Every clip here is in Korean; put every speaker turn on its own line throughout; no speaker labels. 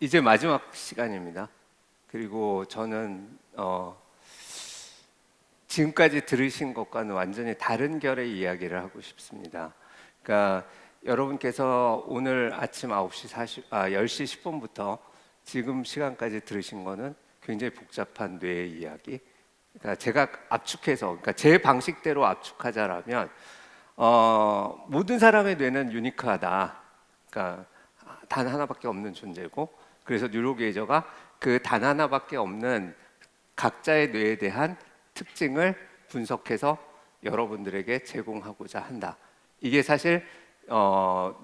이제 마지막 시간입니다. 그리고 저는 지금까지 들으신 것과는 완전히 다른 결의 이야기를 하고 싶습니다. 그러니까 여러분께서 오늘 아침 10시 10분부터 지금 시간까지 들으신 거는 굉장히 복잡한 뇌의 이야기. 그러니까 제가 압축해서, 그러니까 제 방식대로 압축하자라면 모든 사람의 뇌는 유니크하다. 그러니까 단 하나밖에 없는 존재고, 그래서 뉴로게이저가 그 단 하나밖에 없는 각자의 뇌에 대한 특징을 분석해서 여러분들에게 제공하고자 한다. 이게 사실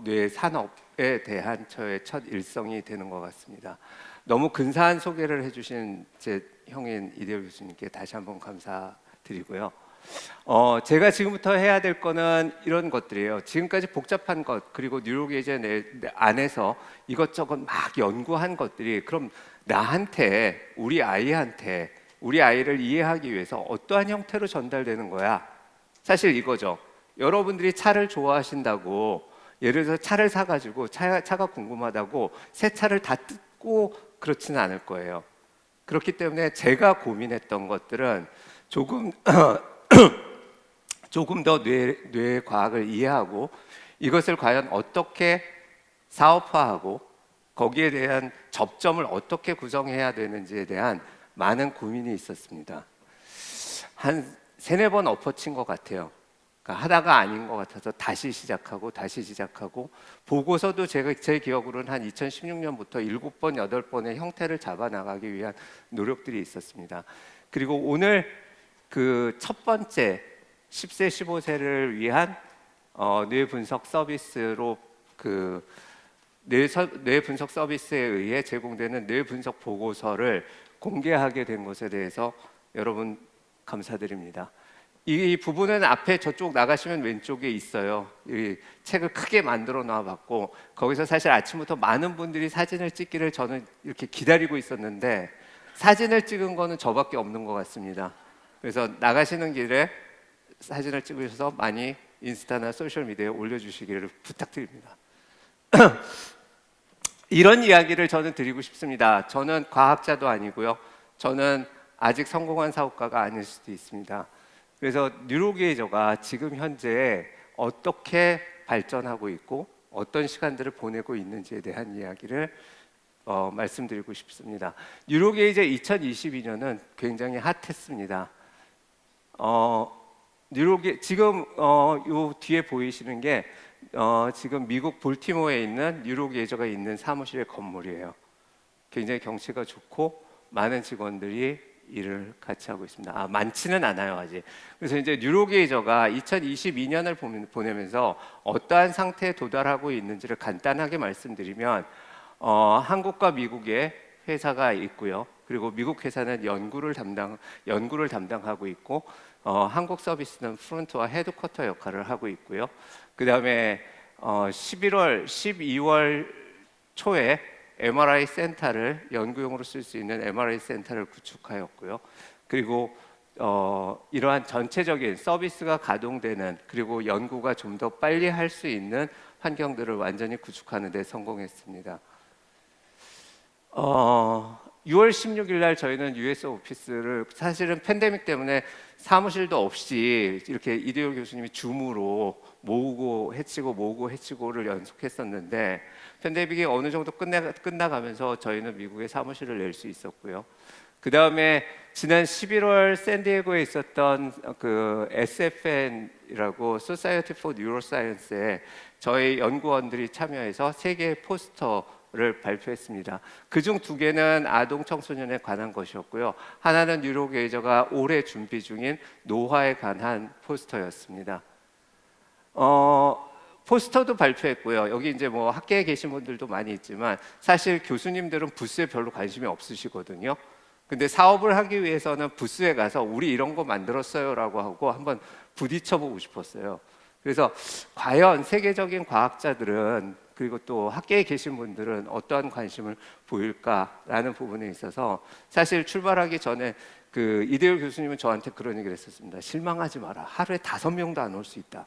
뇌 산업에 대한 저의 첫 일성이 되는 것 같습니다. 너무 근사한 소개를 해주신 제 형인 이대호 교수님께 다시 한번 감사드리고요. 제가 지금부터 해야 될 거는 이런 것들이에요. 지금까지 복잡한 것, 그리고 뉴로게이저 안에서 이것저것 막 연구한 것들이 그럼 나한테, 우리 아이한테, 우리 아이를 이해하기 위해서 어떠한 형태로 전달되는 거야? 사실 이거죠. 여러분들이 차를 좋아하신다고, 예를 들어서 차를 사가지고 차가 궁금하다고 새 차를 다 뜯고 그렇지는 않을 거예요. 그렇기 때문에 제가 고민했던 것들은 조금 더 뇌 과학을 이해하고 이것을 과연 어떻게 사업화하고 거기에 대한 접점을 어떻게 구성해야 되는지에 대한 많은 고민이 있었습니다. 한 세네 번 엎어친 것 같아요. 그러니까 하다가 아닌 것 같아서 다시 시작하고 보고서도 제 기억으로는 한 2016년부터 7번, 8번의 형태를 잡아 나가기 위한 노력들이 있었습니다. 그리고 오늘 그 첫 번째 10세, 15세를 위한 뇌 분석 서비스로 뇌 분석 서비스에 의해 제공되는 뇌 분석 보고서를 공개하게 된 것에 대해서 여러분 감사드립니다. 이 부분은 앞에 저쪽 나가시면 왼쪽에 있어요. 이 책을 크게 만들어 놔봤고 거기서 사실 아침부터 많은 분들이 사진을 찍기를 저는 이렇게 기다리고 있었는데 사진을 찍은 거는 저밖에 없는 것 같습니다. 그래서 나가시는 길에 사진을 찍으셔서 많이 인스타나 소셜미디어에 올려주시기를 부탁드립니다. 이런 이야기를 저는 드리고 싶습니다. 저는 과학자도 아니고요. 저는 아직 성공한 사업가가 아닐 수도 있습니다. 그래서 뉴로게이저가 지금 현재 어떻게 발전하고 있고 어떤 시간들을 보내고 있는지에 대한 이야기를 말씀드리고 싶습니다. 뉴로게이저 2022년은 굉장히 핫했습니다. 지금 요 뒤에 보이시는 게 지금 미국 볼티모어에 있는 뉴로게이저가 있는 사무실의 건물이에요. 굉장히 경치가 좋고 많은 직원들이 일을 같이 하고 있습니다. 많지는 않아요 아직. 그래서 이제 뉴로게이저가 2022년을 보내면서 어떠한 상태에 도달하고 있는지를 간단하게 말씀드리면 한국과 미국에 회사가 있고요. 그리고 미국 회사는 연구를 담당하고 있고 한국 서비스는 프론트와 헤드쿼터 역할을 하고 있고요. 그 다음에 12월 초에 MRI 센터를 연구용으로 쓸 수 있는 MRI 센터를 구축하였고요. 그리고 이러한 전체적인 서비스가 가동되는 그리고 연구가 좀 더 빨리 할 수 있는 환경들을 완전히 구축하는 데 성공했습니다. 6월 16일 날 저희는 US 오피스를 사실은 팬데믹 때문에 사무실도 없이 이렇게 이대호 교수님이 줌으로 모으고 해치고를 연속했었는데 팬데믹이 어느 정도 끝나가면서 저희는 미국에 사무실을 낼 수 있었고요. 그 다음에 지난 11월 샌디에고에 있었던 그 SFN이라고 Society for Neuroscience에 저희 연구원들이 참여해서 3개의 포스터를 발표했습니다. 그중 2개는 아동 청소년에 관한 것이었고요. 하나는 뉴로게이저가 올해 준비 중인 노화에 관한 포스터였습니다. 포스터도 발표했고요. 여기 이제 뭐 학계에 계신 분들도 많이 있지만 사실 교수님들은 부스에 별로 관심이 없으시거든요. 근데 사업을 하기 위해서는 부스에 가서 우리 이런 거 만들었어요라고 하고 한번 부딪혀보고 싶었어요. 그래서 과연 세계적인 과학자들은 그리고 또 학계에 계신 분들은 어떠한 관심을 보일까라는 부분에 있어서 사실 출발하기 전에 그 이대호 교수님은 저한테 그런 얘기를 했었습니다. 실망하지 마라. 하루에 5명도 안 올 수 있다.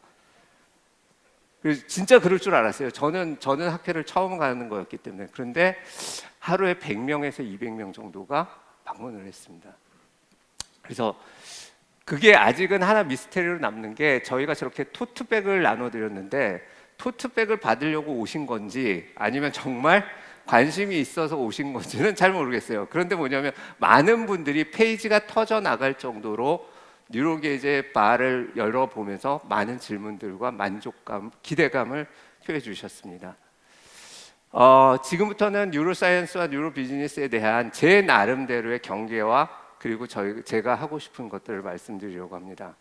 그래서 진짜 그럴 줄 알았어요. 저는 학회를 처음 가는 거였기 때문에. 그런데 하루에 100명에서 200명 정도가 방문을 했습니다. 그래서 그게 아직은 하나 미스테리로 남는 게, 저희가 저렇게 토트백을 나눠드렸는데 토트백을 받으려고 오신 건지 아니면 정말 관심이 있어서 오신 건지는 잘 모르겠어요. 그런데 뭐냐면 많은 분들이 페이지가 터져 나갈 정도로 뉴로게이지의 바를 열어보면서 많은 질문들과 만족감, 기대감을 표해 주셨습니다. 지금부터는 뉴로사이언스와 뉴로비즈니스에 대한 제 나름대로의 경계와 그리고 제가 하고 싶은 것들을 말씀드리려고 합니다.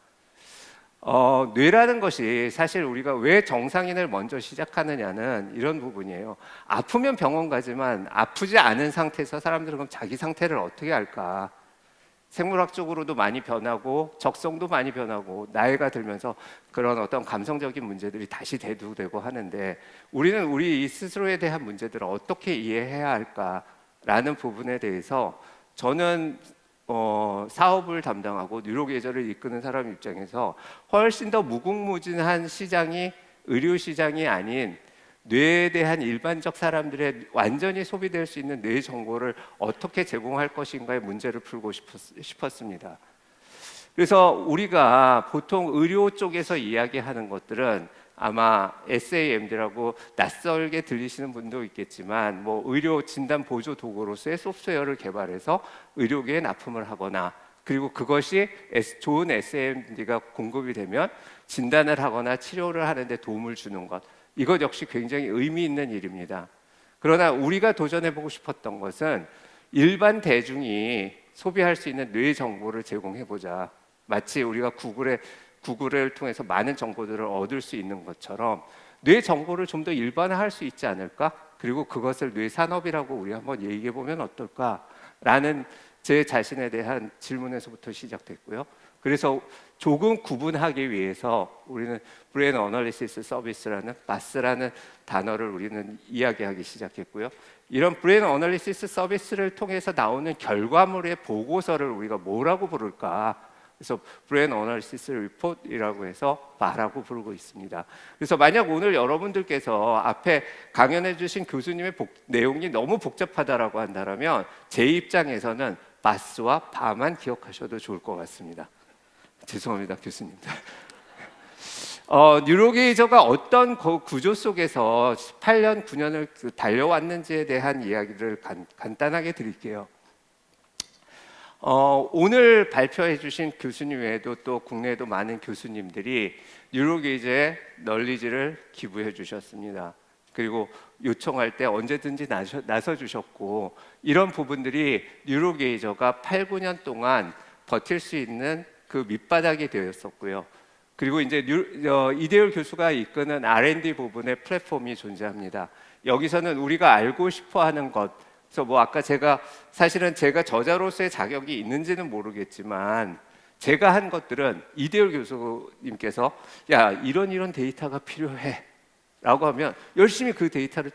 뇌라는 것이 사실 우리가 왜 정상인을 먼저 시작하느냐는 이런 부분이에요. 아프면 병원 가지만 아프지 않은 상태에서 사람들은 그럼 자기 상태를 어떻게 알까? 생물학적으로도 많이 변하고 적성도 많이 변하고 나이가 들면서 그런 어떤 감성적인 문제들이 다시 대두되고 하는데, 우리는 우리 스스로에 대한 문제들을 어떻게 이해해야 할까라는 부분에 대해서 저는 사업을 담당하고 뉴로계절을 이끄는 사람 입장에서 훨씬 더 무궁무진한 시장이 의료 시장이 아닌 뇌에 대한 일반적 사람들의 완전히 소비될 수 있는 뇌 정보를 어떻게 제공할 것인가의 문제를 풀고 싶었습니다. 그래서 우리가 보통 의료 쪽에서 이야기하는 것들은 아마 SAMD라고 낯설게 들리시는 분도 있겠지만, 뭐 의료 진단 보조 도구로서의 소프트웨어를 개발해서 의료계에 납품을 하거나, 그리고 그것이 좋은 SAMD가 공급이 되면 진단을 하거나 치료를 하는데 도움을 주는 것, 이것 역시 굉장히 의미 있는 일입니다. 그러나 우리가 도전해보고 싶었던 것은 일반 대중이 소비할 수 있는 뇌 정보를 제공해보자. 마치 우리가 구글을 통해서 많은 정보들을 얻을 수 있는 것처럼 뇌 정보를 좀 더 일반화할 수 있지 않을까? 그리고 그것을 뇌 산업이라고 우리 한번 얘기해 보면 어떨까라는 제 자신에 대한 질문에서부터 시작됐고요. 그래서 조금 구분하기 위해서 우리는 브레인 어널리시스 서비스라는 바스라는 단어를 우리는 이야기하기 시작했고요. 이런 브레인 어널리시스 서비스를 통해서 나오는 결과물의 보고서를 우리가 뭐라고 부를까? 그래서 브레인 어널리시스 리포트이라고 해서 바라고 부르고 있습니다. 그래서 만약 오늘 여러분들께서 앞에 강연해 주신 교수님의 내용이 너무 복잡하다라고 한다면 제 입장에서는 바스와 바만 기억하셔도 좋을 것 같습니다. 죄송합니다, 교수님들. 뉴로게이저가 어떤 구조 속에서 18년, 9년을 달려왔는지에 대한 이야기를 간단하게 드릴게요. 오늘 발표해 주신 교수님 외에도 또 국내에도 많은 교수님들이 뉴로게이저의 널리지를 기부해 주셨습니다. 그리고 요청할 때 언제든지 나서 주셨고, 이런 부분들이 뉴로게이저가 8, 9년 동안 버틸 수 있는 그 밑바닥이 되었었고요. 그리고 이제 이대율 교수가 이끄는 R&D 부분의 플랫폼이 존재합니다. 여기서는 우리가 알고 싶어하는 것, 그래서 뭐 아까 사실은 제가 저자로서의 자격이 있는지는 모르겠지만 제가 한 것들은 이대율 교수님께서 야, 이런 데이터가 필요해 라고 하면 열심히 그 데이터를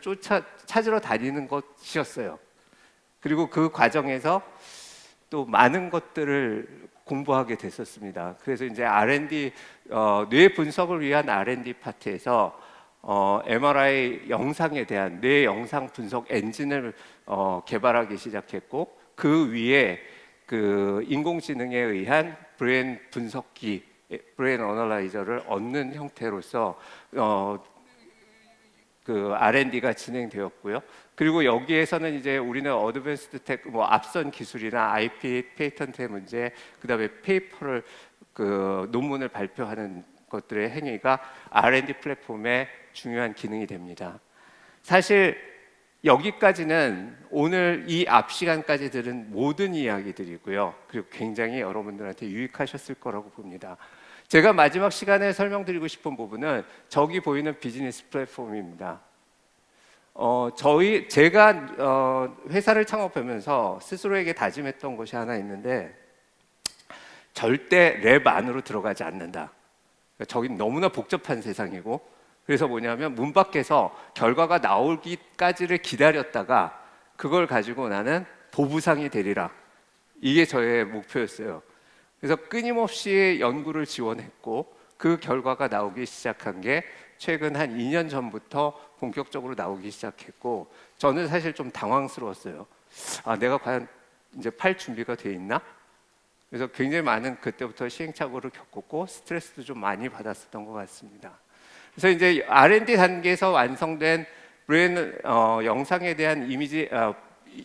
찾으러 다니는 것이었어요. 그리고 그 과정에서 또 많은 것들을 공부하게 됐었습니다. 그래서 이제 R&D 뇌 분석을 위한 R&D 파트에서 MRI 영상에 대한 뇌 영상 분석 엔진을 개발하기 시작했고, 그 위에 그 인공지능에 의한 브레인 분석기, 브레인 어널라이저를 얻는 형태로서 그 R&D가 진행되었고요. 그리고 여기에서는 이제 우리는 어드밴스드 앞선 기술이나 IP 페이턴트의 문제, 그다음에 페이퍼를 논문을 발표하는 것들의 행위가 R&D 플랫폼의 중요한 기능이 됩니다. 사실 여기까지는 오늘 이 앞 시간까지 들은 모든 이야기들이고요. 그리고 굉장히 여러분들한테 유익하셨을 거라고 봅니다. 제가 마지막 시간에 설명드리고 싶은 부분은 저기 보이는 비즈니스 플랫폼입니다. 제가 회사를 창업하면서 스스로에게 다짐했던 것이 하나 있는데, 절대 랩 안으로 들어가지 않는다. 저긴 너무나 복잡한 세상이고, 그래서 뭐냐면 문 밖에서 결과가 나오기까지를 기다렸다가 그걸 가지고 나는 보부상이 되리라. 이게 저의 목표였어요. 그래서 끊임없이 연구를 지원했고, 그 결과가 나오기 시작한 게 최근 한 2년 전부터 본격적으로 나오기 시작했고, 저는 사실 좀 당황스러웠어요. 아, 내가 과연 이제 팔 준비가 돼 있나? 그래서 굉장히 많은 그때부터 시행착오를 겪었고 스트레스도 좀 많이 받았었던 것 같습니다. 그래서 이제 R&D 단계에서 완성된 영상에 대한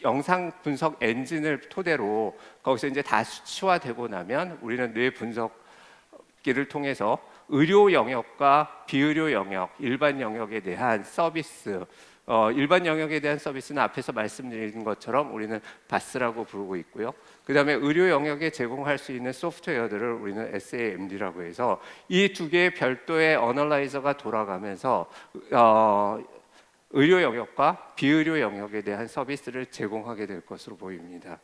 영상 분석 엔진을 토대로 거기서 이제 다 수치화되고 나면 우리는 뇌 분석기를 통해서 의료 영역과 비의료 영역, 일반 영역에 대한 서비스, 일반 영역에 대한 서비스는 앞에서 말씀드린 것처럼 우리는 바스라고 부르고 있고요. 그 다음에 의료 영역에 제공할 수 있는 소프트웨어들을 우리는 SAMD라고 해서 이 두 개의 별도의 어널라이저가 돌아가면서 의료 영역과 비의료 영역에 대한 서비스를 제공하게 될 것으로 보입니다.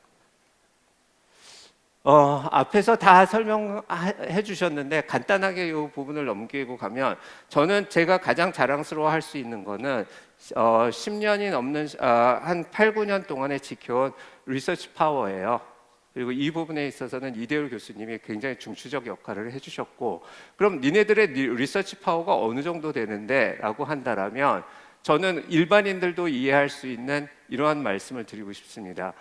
앞에서 다 설명해 주셨는데 간단하게 이 부분을 넘기고 가면, 저는 제가 가장 자랑스러워 할 수 있는 거는 10년이 넘는 한 8, 9년 동안에 지켜온 리서치 파워예요. 그리고 이 부분에 있어서는 이대율 교수님이 굉장히 중추적 역할을 해주셨고, 그럼 니네들의 리서치 파워가 어느 정도 되는데 라고 한다면 저는 일반인들도 이해할 수 있는 이러한 말씀을 드리고 싶습니다.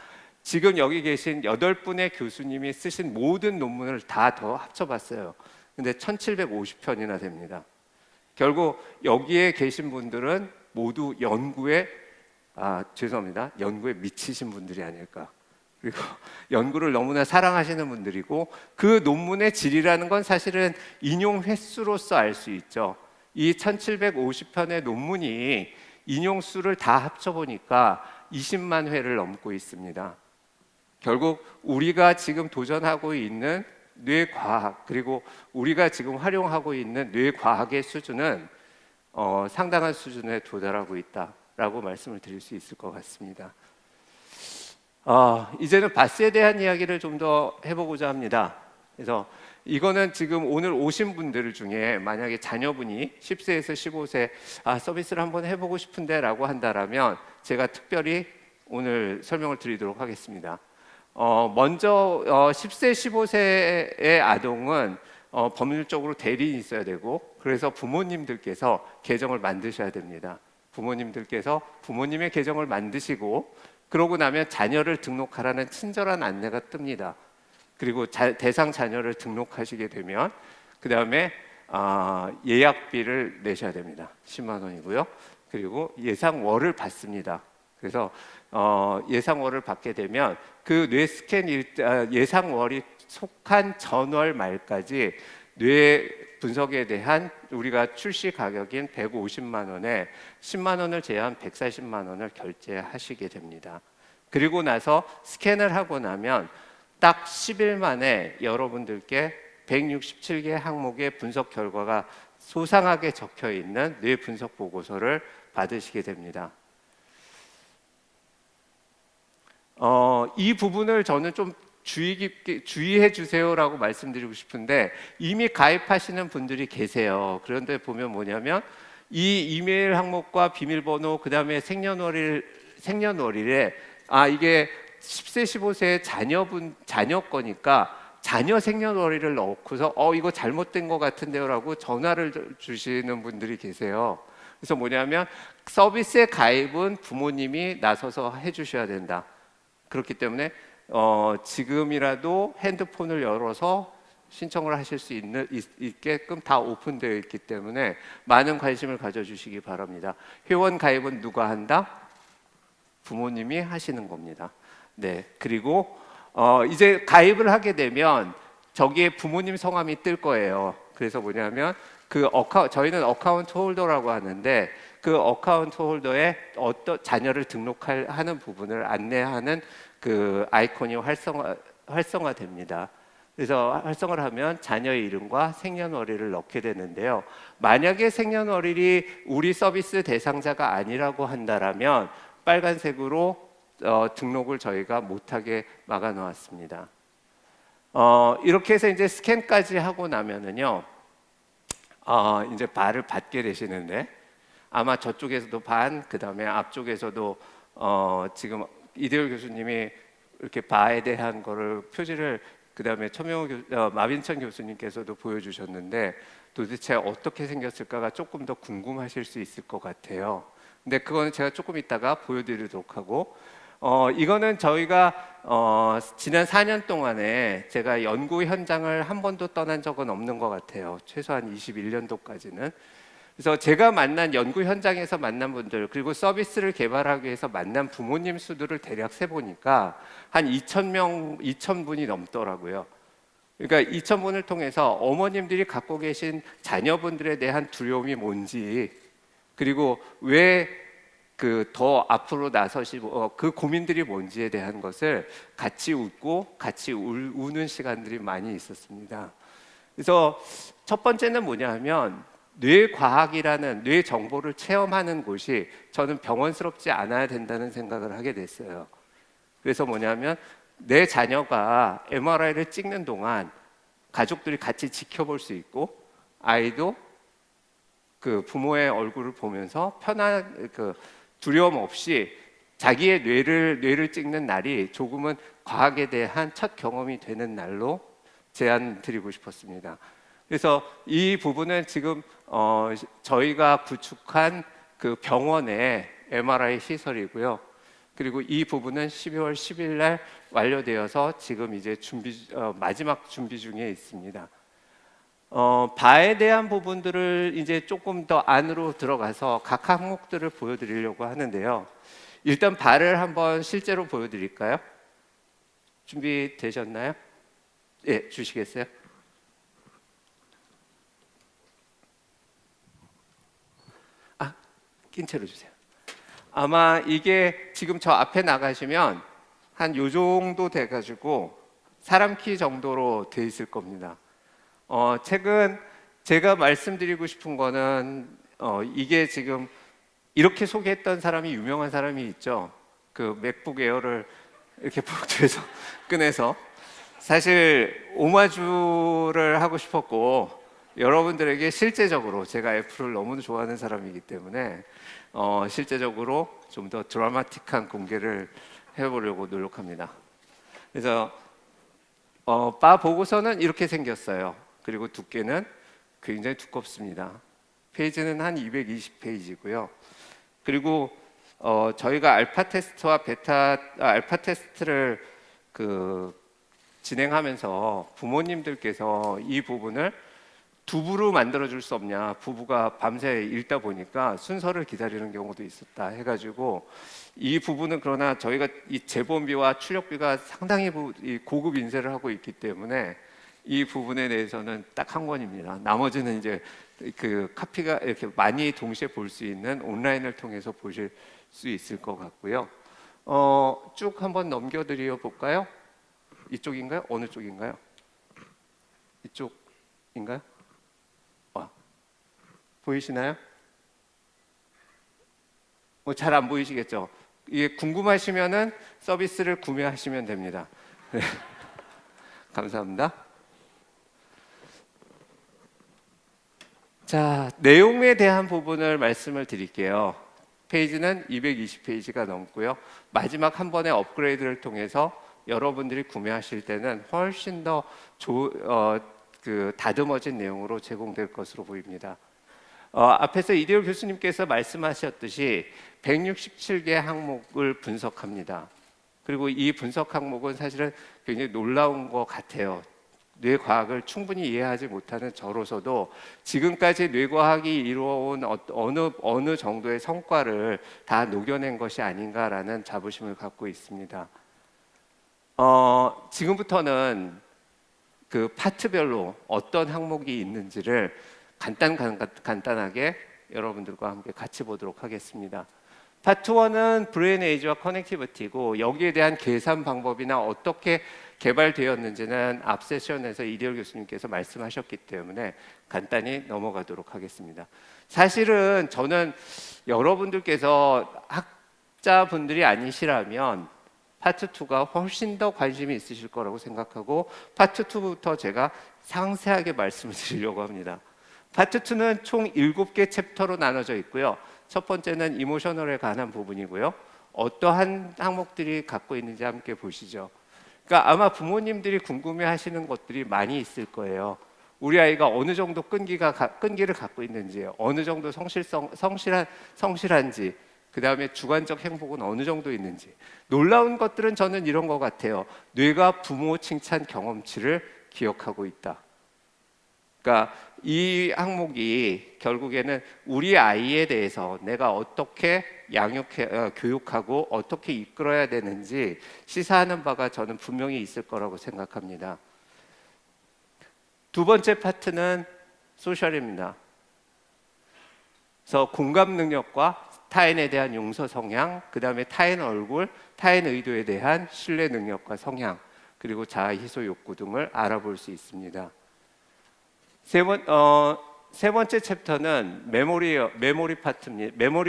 지금 여기 계신 8분의 교수님이 쓰신 모든 논문을 다 더 합쳐봤어요. 근데 1750편이나 됩니다. 결국 여기에 계신 분들은 모두 연구에 미치신 분들이 아닐까. 그리고 연구를 너무나 사랑하시는 분들이고, 그 논문의 질이라는 건 사실은 인용 횟수로서 알 수 있죠. 이 1750편의 논문이 인용 수를 다 합쳐보니까 20만 회를 넘고 있습니다. 결국 우리가 지금 도전하고 있는 뇌과학, 그리고 우리가 지금 활용하고 있는 뇌과학의 수준은 상당한 수준에 도달하고 있다라고 말씀을 드릴 수 있을 것 같습니다. 이제는 바스에 대한 이야기를 좀 더 해보고자 합니다. 그래서 이거는 지금 오늘 오신 분들 중에 만약에 자녀분이 10세에서 15세 서비스를 한번 해보고 싶은데 라고 한다면 제가 특별히 오늘 설명을 드리도록 하겠습니다. 먼저 10세, 15세의 아동은 법률적으로 대리인이 있어야 되고, 그래서 부모님들께서 계정을 만드셔야 됩니다. 부모님들께서 부모님의 계정을 만드시고, 그러고 나면 자녀를 등록하라는 친절한 안내가 뜹니다. 그리고 대상 자녀를 등록하시게 되면 그 다음에 예약비를 내셔야 됩니다. 10만 원이고요. 그리고 예상월을 받습니다. 그래서 예상월을 받게 되면 그 뇌스캔 예상월이 속한 전월 말까지 뇌 분석에 대한 우리가 출시 가격인 150만 원에 10만 원을 제한 140만 원을 결제하시게 됩니다. 그리고 나서 스캔을 하고 나면 딱 10일 만에 여러분들께 167개 항목의 분석 결과가 소상하게 적혀 있는 뇌 분석 보고서를 받으시게 됩니다. 이 부분을 저는 좀 주의 깊게 주의해 주세요라고 말씀드리고 싶은데, 이미 가입하시는 분들이 계세요. 그런데 보면 뭐냐면 이 이메일 항목과 비밀번호, 그 다음에 생년월일에 이게 10세 15세 자녀 거니까 자녀 생년월일을 넣고서 이거 잘못된 것 같은데요라고 전화를 주시는 분들이 계세요. 그래서 뭐냐면 서비스의 가입은 부모님이 나서서 해주셔야 된다. 그렇기 때문에 지금이라도 핸드폰을 열어서 신청을 하실 수 있게끔 다 오픈되어 있기 때문에 많은 관심을 가져주시기 바랍니다. 회원 가입은 누가 한다? 부모님이 하시는 겁니다. 네, 그리고 이제 가입을 하게 되면 저기에 부모님 성함이 뜰 거예요. 그래서 뭐냐면 저희는 어카운트 홀더라고 하는데, 그 어카운트 홀더에 어떤 자녀를 등록하는 부분을 안내하는 그 아이콘이 활성화됩니다. 그래서 활성화를 하면 자녀의 이름과 생년월일을 넣게 되는데요. 만약에 생년월일이 우리 서비스 대상자가 아니라고 한다면 빨간색으로 등록을 저희가 못하게 막아 놓았습니다. 이렇게 해서 이제 스캔까지 하고 나면은요, 이제 바를 받게 되시는데, 아마 저쪽에서도 그 다음에 앞쪽에서도 지금 이대율 교수님이 이렇게 바에 대한 거를 표지를 그다음에 마빈천 교수님께서도 보여주셨는데 도대체 어떻게 생겼을까가 조금 더 궁금하실 수 있을 것 같아요. 근데 그거는 제가 조금 이따가 보여드리도록 하고, 이거는 저희가 지난 4년 동안에 제가 연구 현장을 한 번도 떠난 적은 없는 것 같아요. 최소한 21년도까지는. 그래서 제가 만난 연구 현장에서 만난 분들, 그리고 서비스를 개발하기 위해서 만난 부모님 수들을 대략 세보니까 한 2,000명, 2,000분이 넘더라고요. 그러니까 2,000분을 통해서 어머님들이 갖고 계신 자녀분들에 대한 두려움이 뭔지, 그리고 왜 그 더 앞으로 나서시고 그 고민들이 뭔지에 대한 것을 같이 웃고 같이 우는 시간들이 많이 있었습니다. 그래서 첫 번째는 뭐냐 하면 뇌과학이라는 뇌 정보를 체험하는 곳이 저는 병원스럽지 않아야 된다는 생각을 하게 됐어요. 그래서 뭐냐면 내 자녀가 MRI를 찍는 동안 가족들이 같이 지켜볼 수 있고, 아이도 그 부모의 얼굴을 보면서 두려움 없이 자기의 뇌를 찍는 날이 조금은 과학에 대한 첫 경험이 되는 날로 제안 드리고 싶었습니다. 그래서 이 부분은 지금 저희가 구축한 그 병원의 MRI 시설이고요. 그리고 이 부분은 12월 10일 날 완료되어서 지금 이제 마지막 준비 중에 있습니다. 바에 대한 부분들을 이제 조금 더 안으로 들어가서 각 항목들을 보여드리려고 하는데요. 일단 바를 한번 실제로 보여드릴까요? 준비되셨나요? 예, 주시겠어요? 낀 채로 주세요. 아마 이게 지금 저 앞에 나가시면 한 요 정도 돼가지고 사람 키 정도로 돼 있을 겁니다. 책은 제가 말씀드리고 싶은 거는 이게 지금 이렇게 소개했던 사람이 유명한 사람이 있죠. 그 맥북 에어를 이렇게 볼트에서 꺼내서 사실 오마주를 하고 싶었고, 여러분들에게 실제적으로 제가 애플을 너무 좋아하는 사람이기 때문에 실제적으로 좀 더 드라마틱한 공개를 해보려고 노력합니다. 그래서 바 보고서는 이렇게 생겼어요. 그리고 두께는 굉장히 두껍습니다. 페이지는 한 220페이지고요. 그리고 저희가 알파 테스트를 진행하면서 부모님들께서 이 부분을 두부로 만들어줄 수 없냐, 부부가 밤새 읽다 보니까 순서를 기다리는 경우도 있었다 해가지고, 이 부분은 그러나 저희가 이 제본비와 출력비가 상당히 고급 인쇄를 하고 있기 때문에 이 부분에 대해서는 딱 한 권입니다. 나머지는 이제 그 카피가 이렇게 많이 동시에 볼 수 있는 온라인을 통해서 보실 수 있을 것 같고요. 쭉 한번 넘겨드려 볼까요? 이쪽인가요? 어느 쪽인가요? 이쪽인가요? 보이시나요? 잘 안 보이시겠죠? 이게 궁금하시면은 서비스를 구매하시면 됩니다. 감사합니다. 자, 내용에 대한 부분을 말씀을 드릴게요. 페이지는 220페이지가 넘고요. 마지막 한 번의 업그레이드를 통해서 여러분들이 구매하실 때는 훨씬 더 다듬어진 내용으로 제공될 것으로 보입니다. 앞에서 이대호 교수님께서 말씀하셨듯이 167개 항목을 분석합니다. 그리고 이 분석 항목은 사실은 굉장히 놀라운 것 같아요. 뇌과학을 충분히 이해하지 못하는 저로서도 지금까지 뇌과학이 이루어온 어느 정도의 성과를 다 녹여낸 것이 아닌가라는 자부심을 갖고 있습니다. 지금부터는 그 파트별로 어떤 항목이 있는지를 간단하게 여러분들과 함께 같이 보도록 하겠습니다. 파트 1은 브레인 에이지와 커넥티비티고, 여기에 대한 계산 방법이나 어떻게 개발되었는지는 앞 세션에서 이대호 교수님께서 말씀하셨기 때문에 간단히 넘어가도록 하겠습니다. 사실은 저는 여러분들께서 학자분들이 아니시라면 파트 2가 훨씬 더 관심이 있으실 거라고 생각하고, 파트 2부터 제가 상세하게 말씀을 드리려고 합니다. 파트 2는 총 7개 챕터로 나눠져 있고요. 첫 번째는 이모셔널에 관한 부분이고요. 어떠한 항목들이 갖고 있는지 함께 보시죠. 그러니까 아마 부모님들이 궁금해하시는 것들이 많이 있을 거예요. 우리 아이가 어느 정도 끈기를 갖고 있는지, 어느 정도 성실한지, 그 다음에 주관적 행복은 어느 정도 있는지. 놀라운 것들은 저는 이런 것 같아요. 뇌가 부모 칭찬 경험치를 기억하고 있다. 그러니까 이 항목이 결국에는 우리 아이에 대해서 내가 어떻게 교육하고 어떻게 이끌어야 되는지 시사하는 바가 저는 분명히 있을 거라고 생각합니다. 두 번째 파트는 소셜입니다. 그래서 공감 능력과 타인에 대한 용서 성향, 그 다음에 타인 얼굴, 타인 의도에 대한 신뢰 능력과 성향, 그리고 자아 희소 욕구 등을 알아볼 수 있습니다. 세 번째 챕터는 메모리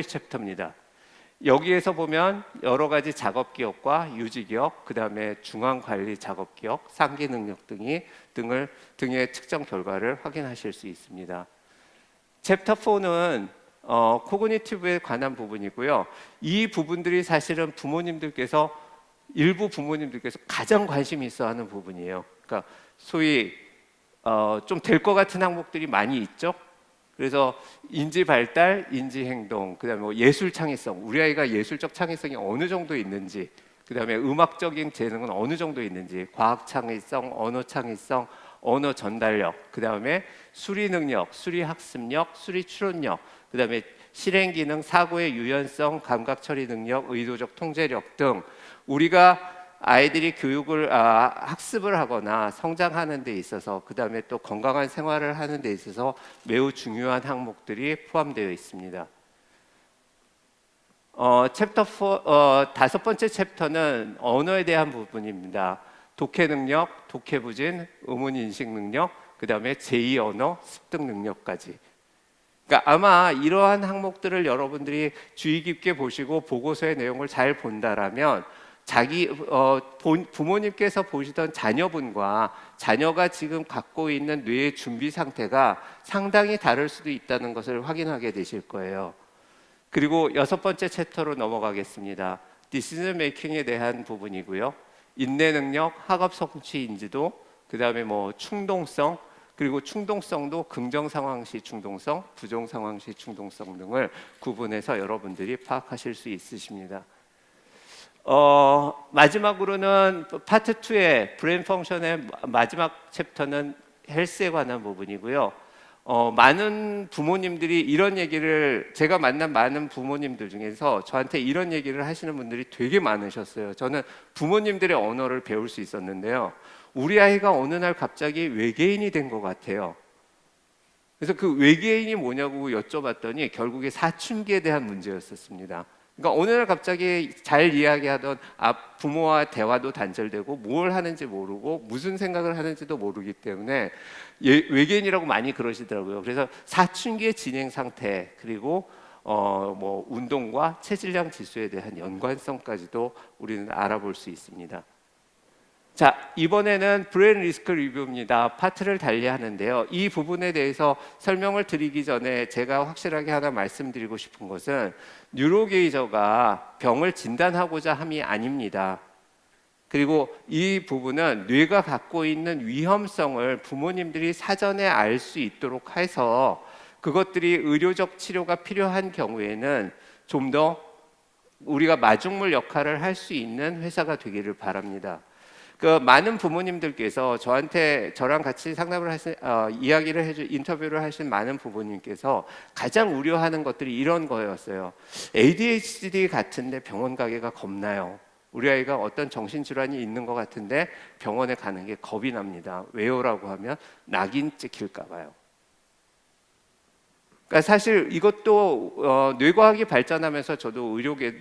챕터입니다. 여기에서 보면 여러 가지 작업 기억과 유지 기억, 그 다음에 중앙 관리 작업 기억, 상기 능력 등의 측정 결과를 확인하실 수 있습니다. 챕터 4는 코그니티브에 관한 부분이고요. 이 부분들이 사실은 일부 부모님들께서 가장 관심이 있어하는 부분이에요. 그러니까 소위 좀 될 것 같은 항목들이 많이 있죠. 그래서 인지 발달, 인지 행동, 그다음에 뭐 예술 창의성, 우리 아이가 예술적 창의성이 어느 정도 있는지, 그다음에 음악적인 재능은 어느 정도 있는지, 과학 창의성, 언어 창의성, 언어 전달력, 그다음에 수리 능력, 수리 학습력, 수리 추론력, 그다음에 실행 기능, 사고의 유연성, 감각 처리 능력, 의도적 통제력 등 우리가 아이들이 학습을 하거나 성장하는 데 있어서, 그 다음에 또 건강한 생활을 하는 데 있어서 매우 중요한 항목들이 포함되어 있습니다. 다섯 번째 챕터는 언어에 대한 부분입니다. 독해 능력, 독해 부진, 의문 인식 능력, 그 다음에 제2 언어 습득 능력까지. 그러니까 아마 이러한 항목들을 여러분들이 주의 깊게 보시고 보고서의 내용을 잘 본다라면 부모님께서 보시던 자녀분과 자녀가 지금 갖고 있는 뇌의 준비 상태가 상당히 다를 수도 있다는 것을 확인하게 되실 거예요. 그리고 여섯 번째 챕터로 넘어가겠습니다. 디시전 메이킹에 대한 부분이고요. 인내 능력, 학업 성취 인지도, 그 다음에 뭐 충동성, 그리고 충동성도 긍정 상황 시 충동성, 부정 상황 시 충동성 등을 구분해서 여러분들이 파악하실 수 있으십니다. 마지막으로는 파트 2의 브레인 펑션의 마지막 챕터는 헬스에 관한 부분이고요. 많은 부모님들이 이런 얘기를, 제가 만난 많은 부모님들 중에서 저한테 이런 얘기를 하시는 분들이 되게 많으셨어요. 저는 부모님들의 언어를 배울 수 있었는데요. 우리 아이가 어느 날 갑자기 외계인이 된 것 같아요. 그래서 그 외계인이 뭐냐고 여쭤봤더니 결국에 사춘기에 대한 문제였었습니다. 그러니까 어느 날 갑자기 잘 이야기하던 부모와 대화도 단절되고 뭘 하는지 모르고 무슨 생각을 하는지도 모르기 때문에 외계인이라고 많이 그러시더라고요. 그래서 사춘기의 진행 상태, 그리고 뭐 운동과 체질량 지수에 대한 연관성까지도 우리는 알아볼 수 있습니다. 자, 이번에는 브레인 리스크 리뷰입니다. 파트를 달리하는데요. 이 부분에 대해서 설명을 드리기 전에 제가 확실하게 하나 말씀드리고 싶은 것은 뉴로게이저가 병을 진단하고자 함이 아닙니다. 그리고 이 부분은 뇌가 갖고 있는 위험성을 부모님들이 사전에 알 수 있도록 해서 그것들이 의료적 치료가 필요한 경우에는 좀 더 우리가 마중물 역할을 할 수 있는 회사가 되기를 바랍니다. 많은 부모님들께서 저랑 같이 인터뷰를 하신 많은 부모님께서 가장 우려하는 것들이 이런 거였어요. ADHD 같은데 병원 가기가 겁나요. 우리 아이가 어떤 정신질환이 있는 것 같은데 병원에 가는 게 겁이 납니다. 왜요라고 하면 낙인 찍힐까 봐요. 그러니까 사실 이것도 뇌과학이 발전하면서 저도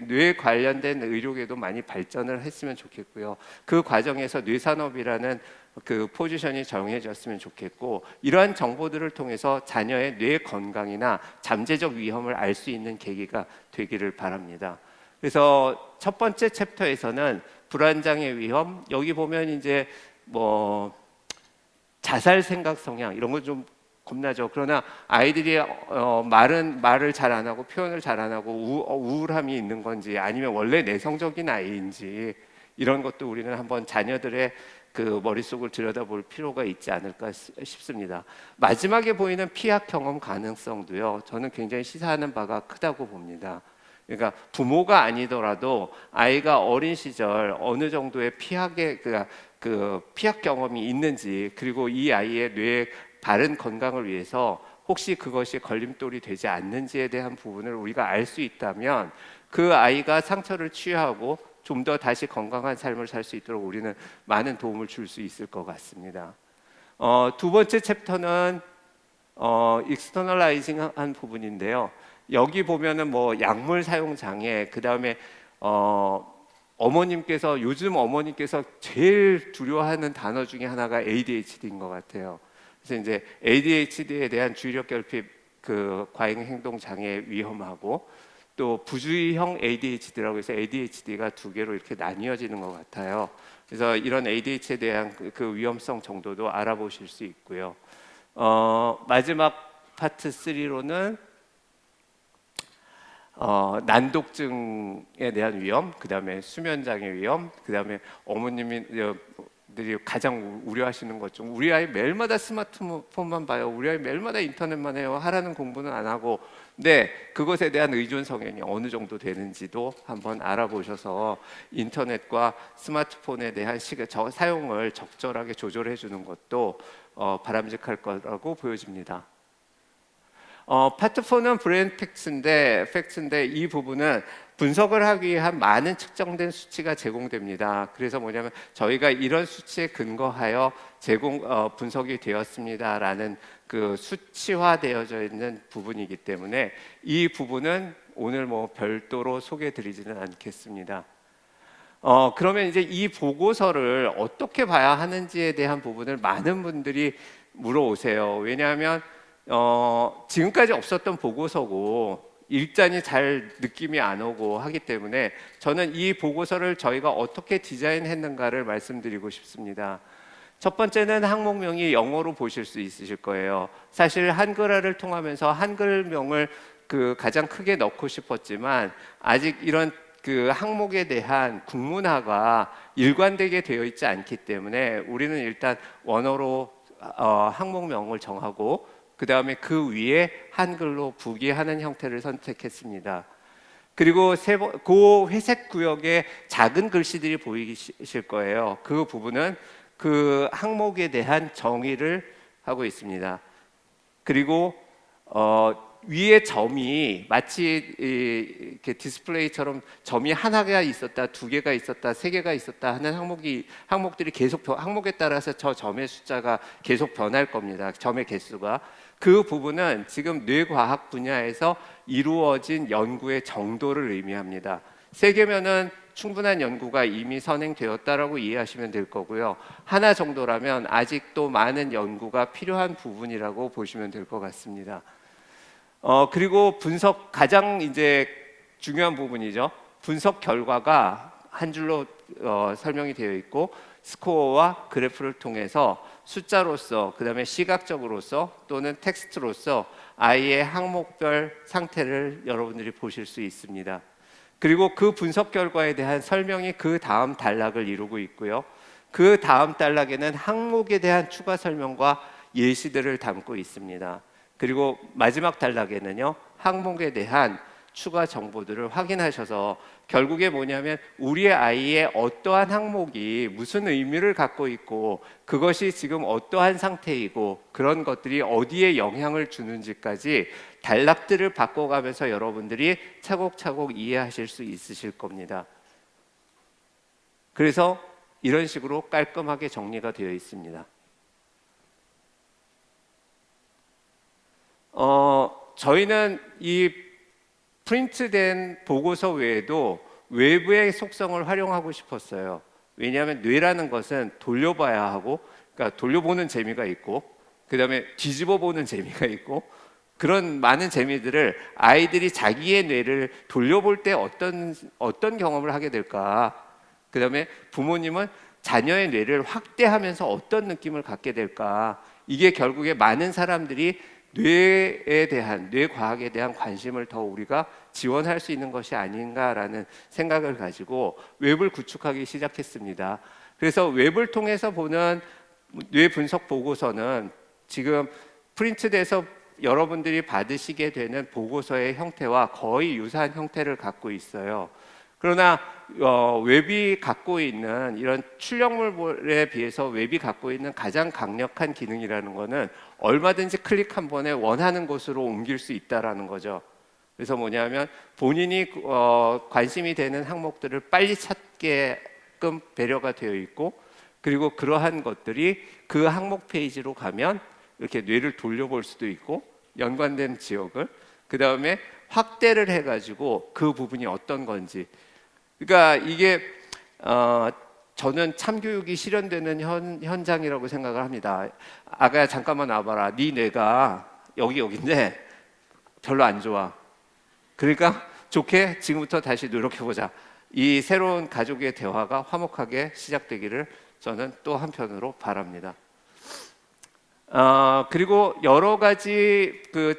뇌 관련된 의료계도 많이 발전을 했으면 좋겠고요. 그 과정에서 뇌산업이라는 그 포지션이 정해졌으면 좋겠고, 이러한 정보들을 통해서 자녀의 뇌 건강이나 잠재적 위험을 알 수 있는 계기가 되기를 바랍니다. 그래서 첫 번째 챕터에서는 불안장애 위험, 여기 보면 이제 뭐 자살 생각 성향 이런 거 좀 겁나죠. 그러나 아이들이 말을 잘 안 하고 표현을 잘 안 하고 우울함이 있는 건지, 아니면 원래 내성적인 아이인지 이런 것도 우리는 한번 자녀들의 그 머릿속을 들여다볼 필요가 있지 않을까 싶습니다. 마지막에 보이는 피학 경험 가능성도요, 저는 굉장히 시사하는 바가 크다고 봅니다. 그러니까 부모가 아니더라도 아이가 어린 시절 어느 정도의 피학의 그 피학 경험이 있는지, 그리고 이 아이의 뇌의 바른 건강을 위해서 혹시 그것이 걸림돌이 되지 않는지에 대한 부분을 우리가 알 수 있다면 그 아이가 상처를 치유하고 좀 더 다시 건강한 삶을 살 수 있도록 우리는 많은 도움을 줄 수 있을 것 같습니다. 두 번째 챕터는 익스터널라이징한 부분인데요. 여기 보면은 뭐 약물 사용 장애, 그 다음에 어머님께서 요즘 어머님께서 제일 두려워하는 단어 중에 하나가 ADHD인 것 같아요. 그래서 이제 ADHD에 대한 주의력 결핍 그 과잉 행동 장애 위험하고, 또 부주의형 ADHD라고 해서 ADHD가 두 개로 이렇게 나뉘어지는 것 같아요. 그래서 이런 ADHD에 대한 그 위험성 정도도 알아보실 수 있고요. 마지막 파트 3로는 난독증에 대한 위험, 그 다음에 수면장애 위험, 그 다음에 어머님들이 가장 우려하시는 것 중, 우리 아이 매일마다 스마트폰만 봐요, 우리 아이 매일마다 인터넷만 해요, 하라는 공부는 안 하고. 근데 그것에 대한 의존 성향이 어느 정도 되는지도 한번 알아보셔서 인터넷과 스마트폰에 대한 사용을 적절하게 조절해 주는 것도 바람직할 거라고 보여집니다. 파트 4는 브레인 팩트인데 이 부분은 분석을 하기 위한 많은 측정된 수치가 제공됩니다. 그래서 뭐냐면 저희가 이런 수치에 근거하여 분석이 되었습니다라는 그 수치화되어져 있는 부분이기 때문에 이 부분은 오늘 뭐 별도로 소개드리지는 않겠습니다. 그러면 이제 이 보고서를 어떻게 봐야 하는지에 대한 부분을 많은 분들이 물어오세요. 왜냐하면 지금까지 없었던 보고서고 일단이 잘 느낌이 안 오고 하기 때문에 저는 이 보고서를 저희가 어떻게 디자인했는가를 말씀드리고 싶습니다. 첫 번째는 항목명이 영어로 보실 수 있으실 거예요. 사실 한글화를 통하면서 한글명을 가장 크게 넣고 싶었지만 아직 이런 그 항목에 대한 국문화가 일관되게 되어 있지 않기 때문에 우리는 일단 원어로 항목명을 정하고 그 다음에 그 위에 한글로 부기하는 형태를 선택했습니다. 그리고 그 회색 구역에 작은 글씨들이 보이실 거예요. 그 부분은 그 항목에 대한 정의를 하고 있습니다. 그리고 위에 점이 마치 이렇게 디스플레이처럼 점이 하나가 있었다, 두 개가 있었다, 세 개가 있었다 하는 항목들이 계속 항목에 따라서 저 점의 숫자가 계속 변할 겁니다. 점의 개수가. 그 부분은 지금 뇌과학 분야에서 이루어진 연구의 정도를 의미합니다. 3개면은 충분한 연구가 이미 선행되었다라고 이해하시면 될 거고요. 하나 정도라면 아직도 많은 연구가 필요한 부분이라고 보시면 될 것 같습니다. 그리고 분석 가장 이제 중요한 부분이죠. 분석 결과가 한 줄로 설명이 되어 있고 스코어와 그래프를 통해서 숫자로서, 그 다음에 시각적으로서 또는 텍스트로서 아이의 항목별 상태를 여러분들이 보실 수 있습니다. 그리고 그 분석 결과에 대한 설명이 그 다음 단락을 이루고 있고요. 그 다음 단락에는 항목에 대한 추가 설명과 예시들을 담고 있습니다. 그리고 마지막 단락에는요, 항목에 대한 추가 정보들을 확인하셔서 결국에 뭐냐면 우리의 아이의 어떠한 항목이 무슨 의미를 갖고 있고 그것이 지금 어떠한 상태이고 그런 것들이 어디에 영향을 주는지까지 단락들을 바꿔가면서 여러분들이 차곡차곡 이해하실 수 있으실 겁니다. 그래서 이런 식으로 깔끔하게 정리가 되어 있습니다. 저희는 이 프린트된 보고서 외에도 외부의 속성을 활용하고 싶었어요. 왜냐하면 뇌라는 것은 돌려봐야 하고, 그러니까 돌려보는 재미가 있고, 그 다음에 뒤집어 보는 재미가 있고, 그런 많은 재미들을 아이들이 자기의 뇌를 돌려볼 때 어떤 경험을 하게 될까, 그 다음에 부모님은 자녀의 뇌를 확대하면서 어떤 느낌을 갖게 될까, 이게 결국에 많은 사람들이 뇌 과학에 대한 관심을 더 우리가 지원할 수 있는 것이 아닌가라는 생각을 가지고 웹을 구축하기 시작했습니다. 그래서 웹을 통해서 보는 뇌 분석 보고서는 지금 프린트돼서 여러분들이 받으시게 되는 보고서의 형태와 거의 유사한 형태를 갖고 있어요. 그러나 웹이 갖고 있는 이런 출력물에 비해서 웹이 갖고 있는 가장 강력한 기능이라는 것은 얼마든지 클릭 한 번에 원하는 곳으로 옮길 수 있다라는 거죠. 그래서 뭐냐면 본인이 관심이 되는 항목들을 빨리 찾게끔 배려가 되어 있고, 그리고 그러한 것들이 그 항목 페이지로 가면 이렇게 뇌를 돌려볼 수도 있고, 연관된 지역을 그 다음에 확대를 해가지고 그 부분이 어떤 건지, 그러니까 이게 저는 참교육이 실현되는 현장이라고 생각을 합니다. 아가야 잠깐만 와봐라. 네 뇌가 여기인데 별로 안 좋아. 그러니까 좋게 지금부터 다시 노력해보자. 이 새로운 가족의 대화가 화목하게 시작되기를 저는 또 한편으로 바랍니다. 그리고 여러 가지 그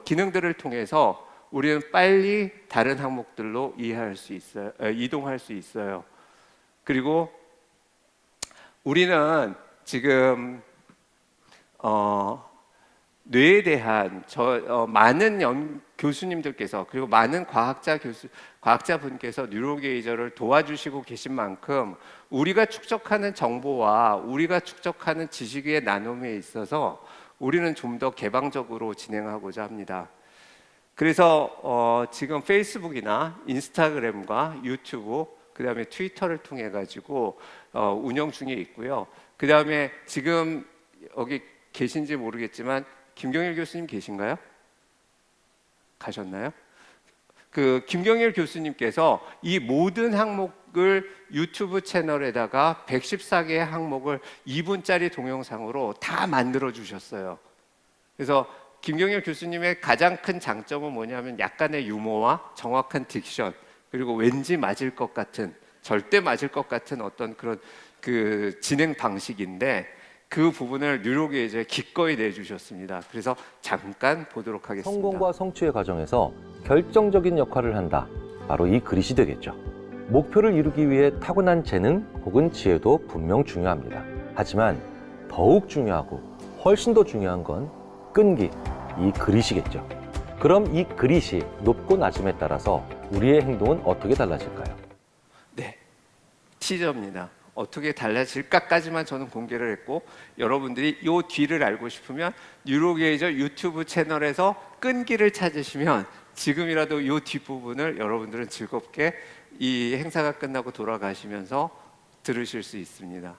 기능들을 통해서 우리는 빨리 다른 항목들로 이해할 수 있어요. 이동할 수 있어요. 그리고 우리는 지금 뇌에 대한 많은 교수님들께서, 그리고 많은 과학자분께서 뉴로게이저를 도와주시고 계신 만큼 우리가 축적하는 정보와 우리가 축적하는 지식의 나눔에 있어서 우리는 좀 더 개방적으로 진행하고자 합니다. 그래서 지금 페이스북이나 인스타그램과 유튜브, 그 다음에 트위터를 통해 가지고 운영 중에 있고요. 그 다음에 지금 여기 계신지 모르겠지만 김경일 교수님 계신가요? 가셨나요? 그 김경일 교수님께서 이 모든 항목을 유튜브 채널에다가 114개의 항목을 2분짜리 동영상으로 다 만들어 주셨어요. 그래서 김경일 교수님의 가장 큰 장점은 뭐냐면 약간의 유머와 정확한 딕션, 그리고 왠지 맞을 것 같은, 절대 맞을 것 같은 어떤 그런 그 진행 방식인데, 그 부분을 뉴로게이저에 기꺼이 내주셨습니다. 그래서 잠깐 보도록 하겠습니다.
성공과 성취의 과정에서 결정적인 역할을 한다. 바로 이 그릿이 되겠죠. 목표를 이루기 위해 타고난 재능 혹은 지혜도 분명 중요합니다. 하지만 더욱 중요하고 훨씬 더 중요한 건 끈기, 이 그릿이겠죠. 그럼 이 그릿이 높고 낮음에 따라서 우리의 행동은 어떻게 달라질까요?
네, 티저입니다. 어떻게 달라질까까지만 저는 공개를 했고, 여러분들이 이 뒤를 알고 싶으면 뉴로게이저 유튜브 채널에서 끈기를 찾으시면 지금이라도 이 뒷부분을 여러분들은 즐겁게 이 행사가 끝나고 돌아가시면서 들으실 수 있습니다.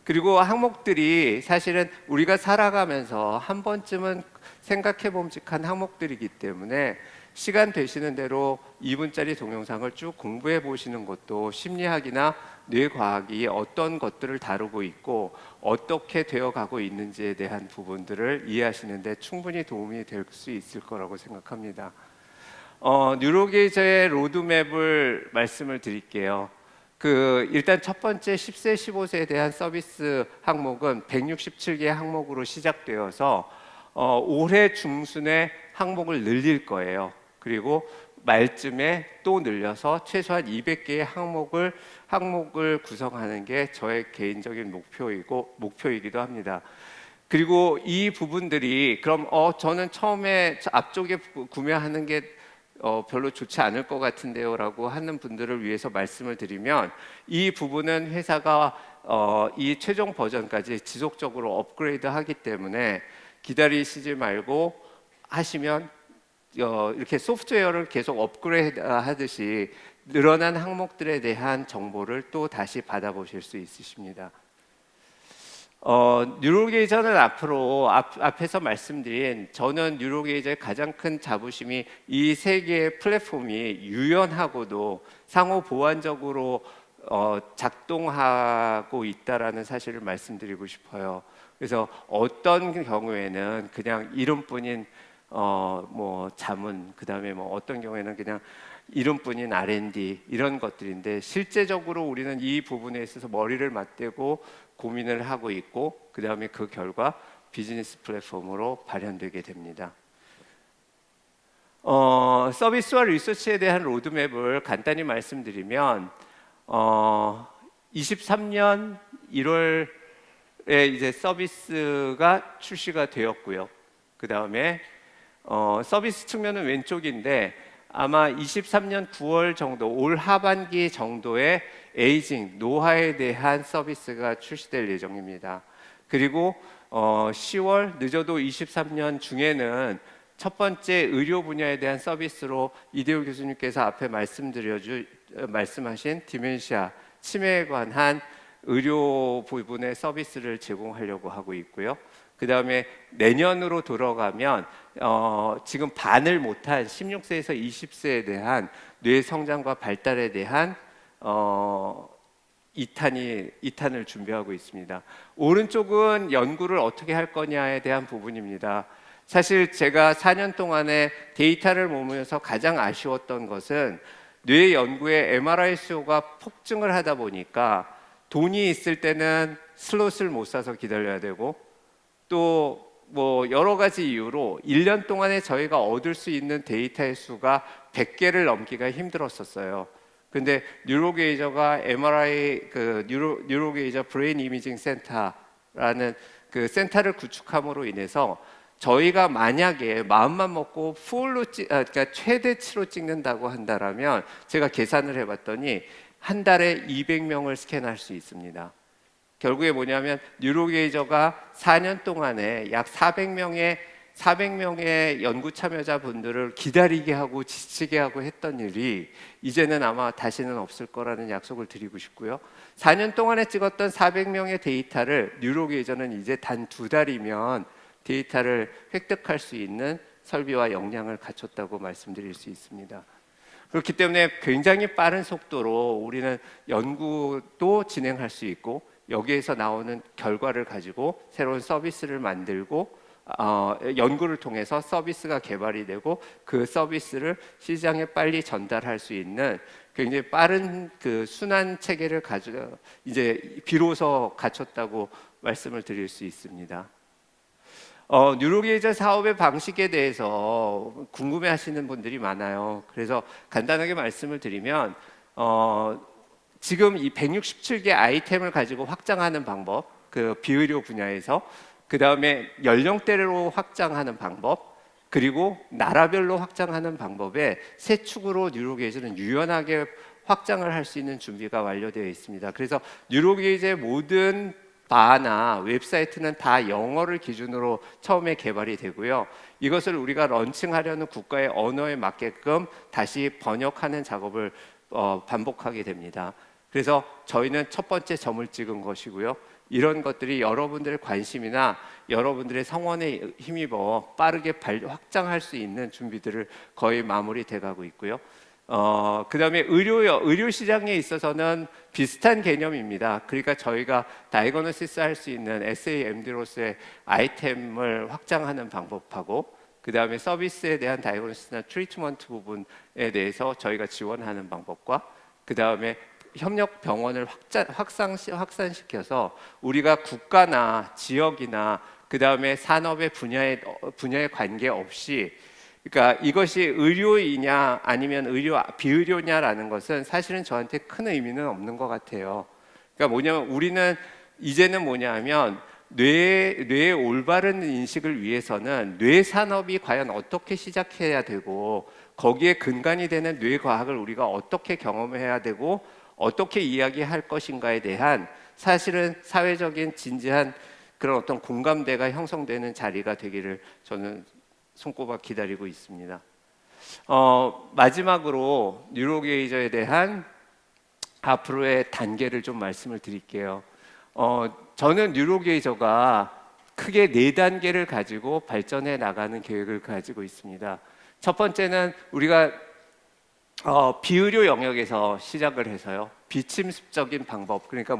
그리고 항목들이 사실은 우리가 살아가면서 한 번쯤은 생각해 봄직한 항목들이기 때문에 시간 되시는 대로 2분짜리 동영상을 쭉 공부해 보시는 것도 심리학이나 뇌과학이 어떤 것들을 다루고 있고 어떻게 되어가고 있는지에 대한 부분들을 이해하시는 데 충분히 도움이 될 수 있을 거라고 생각합니다. 뉴로게이저의 로드맵을 말씀을 드릴게요. 일단 첫 번째 10세, 15세에 대한 서비스 항목은 167개 항목으로 시작되어서 올해 중순에 항목을 늘릴 거예요. 그리고 말쯤에 또 늘려서 최소한 200개의 항목을 구성하는 게 저의 개인적인 목표이기도 합니다. 그리고 이 부분들이 그럼 저는 처음에 앞쪽에 구매하는 게 별로 좋지 않을 것 같은데요 라고 하는 분들을 위해서 말씀을 드리면, 이 부분은 회사가 이 최종 버전까지 지속적으로 업그레이드 하기 때문에 기다리시지 말고 하시면 이렇게 소프트웨어를 계속 업그레이드 하듯이 늘어난 항목들에 대한 정보를 또 다시 받아보실 수 있으십니다. 뉴로게이저는 앞으로 앞에서 말씀드린, 저는 뉴로게이저의 가장 큰 자부심이 이 세 개의 플랫폼이 유연하고도 상호 보완적으로 작동하고 있다라는 사실을 말씀드리고 싶어요. 그래서 어떤 경우에는 그냥 이름뿐인 뭐 자문, 그 다음에 뭐 어떤 경우에는 그냥 이름뿐인 R&D 이런 것들인데, 실제적으로 우리는 이 부분에 있어서 머리를 맞대고 고민을 하고 있고, 그 다음에 그 결과 비즈니스 플랫폼으로 발현되게 됩니다. 서비스와 리서치에 대한 로드맵을 간단히 말씀드리면 23년 1월에 이제 서비스가 출시가 되었고요. 그 다음에 서비스 측면은 왼쪽인데 아마 23년 9월 정도, 올 하반기 정도에 에이징, 노화에 대한 서비스가 출시될 예정입니다. 그리고 10월, 늦어도 23년 중에는 첫 번째 의료 분야에 대한 서비스로 이대호 교수님께서 앞에 말씀하신 디멘시아, 치매에 관한 의료 부분의 서비스를 제공하려고 하고 있고요. 그 다음에 내년으로 돌아가면 지금 반을 못한 16세에서 20세에 대한 뇌 성장과 발달에 대한 2탄을 준비하고 있습니다. 오른쪽은 연구를 어떻게 할 거냐에 대한 부분입니다. 사실 제가 4년 동안에 데이터를 모으면서 가장 아쉬웠던 것은 뇌 연구의 MRI 수요가 폭증을 하다 보니까 돈이 있을 때는 슬롯을 못 사서 기다려야 되고 또 뭐 여러 가지 이유로 1년 동안에 저희가 얻을 수 있는 데이터의 수가 100개를 넘기가 힘들었었어요. 근데 뉴로게이저가 MRI 뉴로게이저 브레인 이미징 센터라는 그 센터를 구축함으로 인해서 저희가 만약에 마음만 먹고 그러니까 최대치로 찍는다고 한다면 제가 계산을 해봤더니 한 달에 200명을 스캔할 수 있습니다. 결국에 뭐냐면 뉴로게이저가 4년 동안에 약 400명의 연구 참여자분들을 기다리게 하고 지치게 하고 했던 일이 이제는 아마 다시는 없을 거라는 약속을 드리고 싶고요. 4년 동안에 찍었던 400명의 데이터를 뉴로게이저는 이제 단 2달이면 데이터를 획득할 수 있는 설비와 역량을 갖췄다고 말씀드릴 수 있습니다. 그렇기 때문에 굉장히 빠른 속도로 우리는 연구도 진행할 수 있고 여기에서 나오는 결과를 가지고 새로운 서비스를 만들고 연구를 통해서 서비스가 개발이 되고 그 서비스를 시장에 빨리 전달할 수 있는 굉장히 빠른 그 순환 체계를 가지고 이제 비로소 갖췄다고 말씀을 드릴 수 있습니다. 뉴로게이저 사업의 방식에 대해서 궁금해하시는 분들이 많아요. 그래서 간단하게 말씀을 드리면 지금 이 167개 아이템을 가지고 확장하는 방법, 그 비의료 분야에서 그 다음에 연령대로 확장하는 방법, 그리고 나라별로 확장하는 방법에 세 축으로 뉴로게이저는 유연하게 확장을 할 수 있는 준비가 완료되어 있습니다. 그래서 뉴로게이저의 모든 바나 웹사이트는 다 영어를 기준으로 처음에 개발이 되고요. 이것을 우리가 런칭하려는 국가의 언어에 맞게끔 다시 번역하는 작업을 반복하게 됩니다. 그래서 저희는 첫 번째 점을 찍은 것이고요. 이런 것들이 여러분들의 관심이나 여러분들의 성원에 힘입어 빠르게 확장할 수 있는 준비들을 거의 마무리돼 가고 있고요. 그 다음에 의료 시장에 있어서는 비슷한 개념입니다. 그러니까 저희가 다이그노시스 할 수 있는 SAMD로서의 아이템을 확장하는 방법하고 그 다음에 서비스에 대한 다이그노시스나 트리트먼트 부분에 대해서 저희가 지원하는 방법과 그 다음에 협력 병원을 확산시켜서 우리가 국가나 지역이나 그 다음에 산업의 분야에 관계없이 그러니까 이것이 의료이냐 아니면 비의료냐라는 것은 사실은 저한테 큰 의미는 없는 것 같아요. 그러니까 뭐냐면 우리는 이제는 뭐냐면 뇌의 올바른 인식을 위해서는 뇌 산업이 과연 어떻게 시작해야 되고 거기에 근간이 되는 뇌 과학을 우리가 어떻게 경험해야 되고 어떻게 이야기할 것인가에 대한 사실은 사회적인 진지한 그런 어떤 공감대가 형성되는 자리가 되기를 저는 손꼽아 기다리고 있습니다. 마지막으로 뉴로게이저에 대한 앞으로의 단계를 좀 말씀을 드릴게요. 저는 뉴로게이저가 크게 4단계를 가지고 발전해 나가는 계획을 가지고 있습니다. 첫 번째는 우리가 비의료 영역에서 시작을 해서요. 비침습적인 방법, 그러니까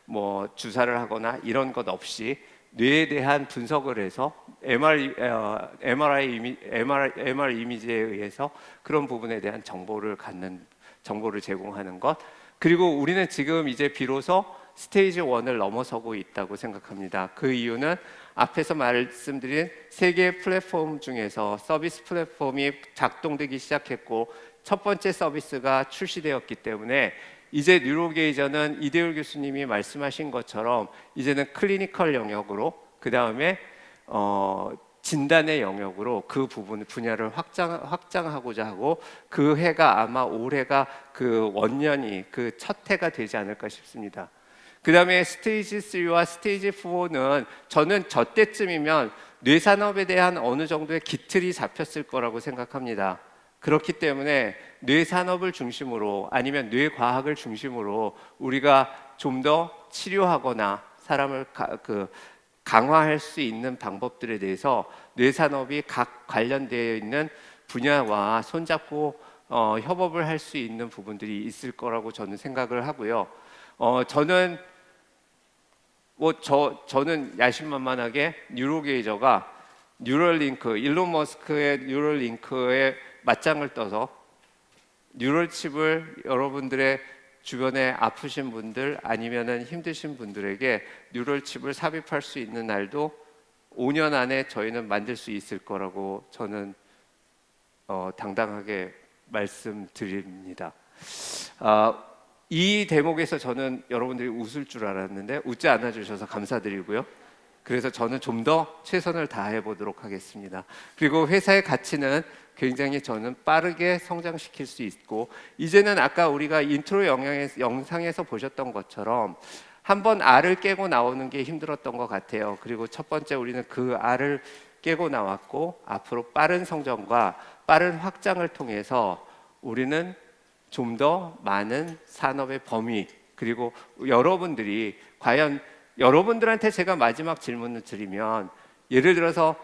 뭐 주사를 하거나 이런 것 없이 뇌에 대한 분석을 해서 MRI 이미지에 의해서 그런 부분에 대한 정보를 제공하는 것. 그리고 우리는 지금 이제 비로소 스테이지 1을 넘어서고 있다고 생각합니다. 그 이유는 앞에서 말씀드린 세 개의 플랫폼 중에서 서비스 플랫폼이 작동되기 시작했고 첫 번째 서비스가 출시되었기 때문에 이제 뉴로게이저는 이대율 교수님이 말씀하신 것처럼 이제는 클리니컬 영역으로 그 다음에 진단의 영역으로 그 부분 분야를 확장하고자 하고 그 해가 아마 올해가 그 원년이 그 첫 해가 되지 않을까 싶습니다. 그 다음에 스테이지 3와 스테이지 4는 저는 저 때쯤이면 뇌산업에 대한 어느 정도의 기틀이 잡혔을 거라고 생각합니다. 그렇기 때문에 뇌산업을 중심으로 아니면 뇌과학을 중심으로 우리가 좀 더 치료하거나 사람을 강화할 수 있는 방법들에 대해서 뇌산업이 각 관련되어 있는 분야와 손잡고 협업을 할 수 있는 부분들이 있을 거라고 저는 생각을 하고요. 저는 야심만만하게 뉴로게이저가 뉴럴링크, 일론 머스크의 뉴럴링크에 맞짱을 떠서 뉴럴칩을 여러분들의 주변에 아프신 분들 아니면은 힘드신 분들에게 뉴럴칩을 삽입할 수 있는 날도 5년 안에 저희는 만들 수 있을 거라고 저는 당당하게 말씀드립니다. 이 대목에서 저는 여러분들이 웃을 줄 알았는데 웃지 않아 주셔서 감사드리고요. 그래서 저는 좀 더 최선을 다해 보도록 하겠습니다. 그리고 회사의 가치는 굉장히 저는 빠르게 성장시킬 수 있고 이제는 아까 우리가 인트로 영상에서 보셨던 것처럼 한번 알을 깨고 나오는 게 힘들었던 것 같아요. 그리고 첫 번째 우리는 그 알을 깨고 나왔고 앞으로 빠른 성장과 빠른 확장을 통해서 우리는 좀 더 많은 산업의 범위 그리고 여러분들이 과연 여러분들한테 제가 마지막 질문을 드리면 예를 들어서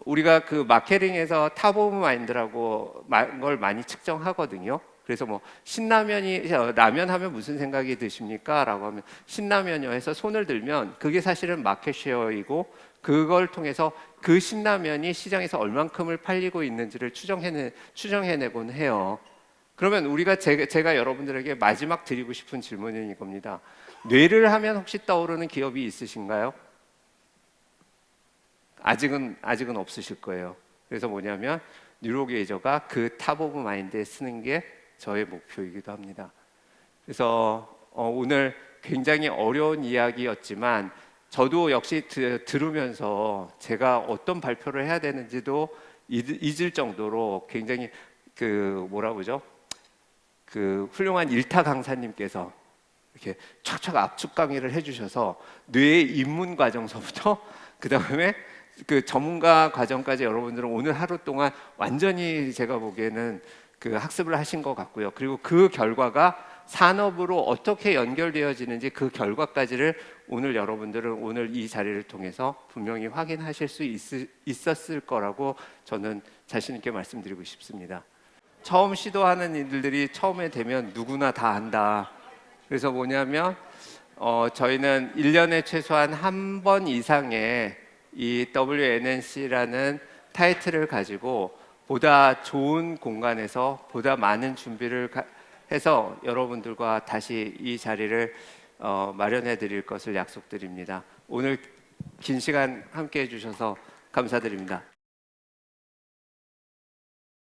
우리가 그 마케팅에서 탑 오브 마인드라고 걸 많이 측정하거든요. 그래서 뭐 신라면이 라면 하면 무슨 생각이 드십니까? 라고 하면 신라면이요 해서 손을 들면 그게 사실은 마켓 쉐어이고 그걸 통해서 그 신라면이 시장에서 얼만큼을 팔리고 있는지를 추정해내곤 해요. 그러면 우리가 제가 여러분들에게 마지막 드리고 싶은 질문은 이겁니다. 뇌를 하면 혹시 떠오르는 기업이 있으신가요? 아직은 없으실 거예요. 그래서 뭐냐면 뉴로게이저가 그 탑 오브 마인드에 쓰는 게 저의 목표이기도 합니다. 그래서 오늘 굉장히 어려운 이야기였지만 저도 역시 들으면서 제가 어떤 발표를 해야 되는지도 잊을 정도로 굉장히 그 훌륭한 일타 강사님께서 이렇게 촥촥 압축 강의를 해주셔서 뇌의 입문 과정서부터 그 다음에 그 전문가 과정까지 여러분들은 오늘 하루 동안 완전히 제가 보기에는 그 학습을 하신 것 같고요. 그리고 그 결과가 산업으로 어떻게 연결되어지는지 그 결과까지를 오늘 여러분들은 오늘 이 자리를 통해서 분명히 확인하실 수 있었을 거라고 저는 자신 있게 말씀드리고 싶습니다. 처음 시도하는 일들이 처음에 되면 누구나 다 한다. 그래서 뭐냐면 저희는 1년에 최소한 한 번 이상의 이 WNNC라는 타이틀을 가지고 보다 좋은 공간에서 보다 많은 준비를 해서 여러분들과 다시 이 자리를 마련해 드릴 것을 약속드립니다. 오늘 긴 시간 함께 해주셔서 감사드립니다.